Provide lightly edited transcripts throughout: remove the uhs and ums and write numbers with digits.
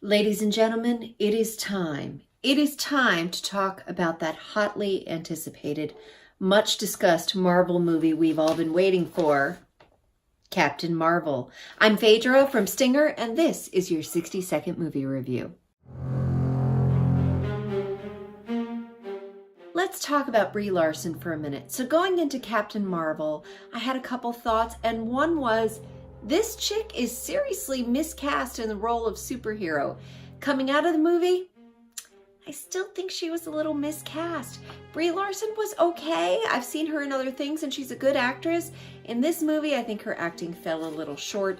Ladies and gentlemen, it is time. It is time to talk about that hotly anticipated, much discussed Marvel movie we've all been waiting for, Captain Marvel. I'm Phaedra from Stinger, and this is your 60-second movie review. Let's talk about Brie Larson for a minute. So going into Captain Marvel, I had a couple thoughts, and one was, this chick is seriously miscast in the role of superhero. Coming out of the movie, I still think she was a little miscast. Brie Larson was okay. I've seen her in other things and she's a good actress. In this movie, I think her acting fell a little short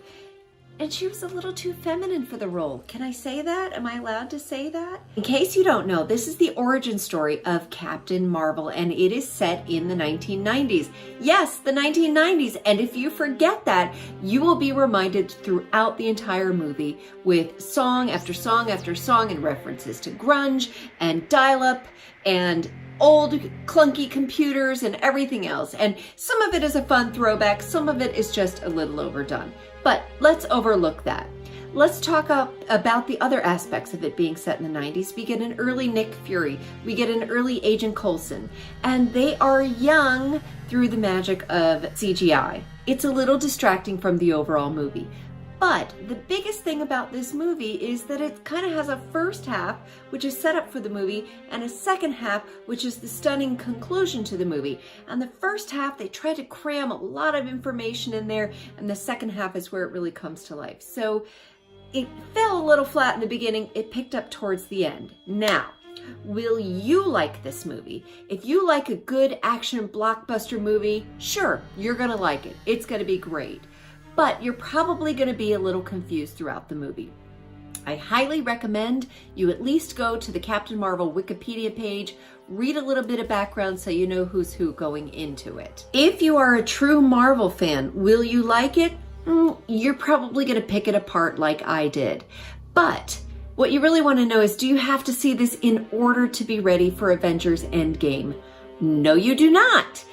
and she was a little too feminine for the role. Can I say that? Am I allowed to say that? In case you don't know, this is the origin story of Captain Marvel, and it is set in the 1990s. Yes, the 1990s. And if you forget that, you will be reminded throughout the entire movie with song after song after song and references to grunge and dial-up and old clunky computers and everything else. And some of it is a fun throwback, some of it is just a little overdone. But let's overlook that. Let's talk about the other aspects of it being set in the 90s. We get an early Nick Fury, we get an early Agent Coulson, and they are young through the magic of CGI. It's a little distracting from the overall movie. But the biggest thing about this movie is that it kind of has a first half, which is set up for the movie, and a second half, which is the stunning conclusion to the movie. And the first half, they try to cram a lot of information in there, and the second half is where it really comes to life. So it fell a little flat in the beginning, it picked up towards the end. Now, will you like this movie? If you like a good action blockbuster movie, sure, you're gonna like it. It's gonna be great. But you're probably going to be a little confused throughout the movie. I highly recommend you at least go to the Captain Marvel Wikipedia page, read a little bit of background so you know who's who going into it. If you are a true Marvel fan, will you like it? You're probably going to pick it apart like I did. But what you really want to know is, do you have to see this in order to be ready for Avengers Endgame? No, you do not.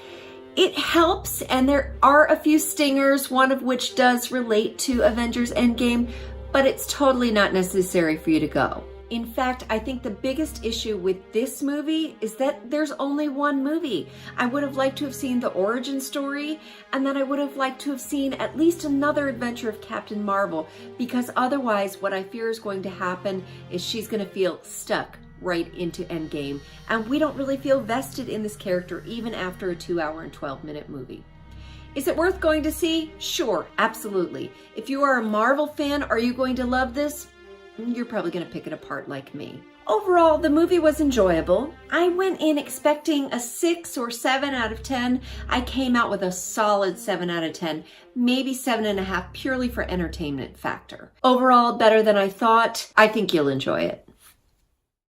It helps, and there are a few stingers, one of which does relate to Avengers Endgame, but it's totally not necessary for you to go. In fact, I think the biggest issue with this movie is that there's only one movie. I would have liked to have seen the origin story, and then I would have liked to have seen at least another adventure of Captain Marvel, because otherwise what I fear is going to happen is she's going to feel stuck right into Endgame, and we don't really feel vested in this character even after a 2-hour and 12-minute movie. Is it worth going to see? Sure, absolutely. If you are a Marvel fan, are you going to love this? You're probably going to pick it apart like me. Overall, the movie was enjoyable. I went in expecting a 6 or 7 out of 10. I came out with a solid 7 out of 10, maybe 7.5, purely for entertainment factor. Overall, better than I thought. I think you'll enjoy it.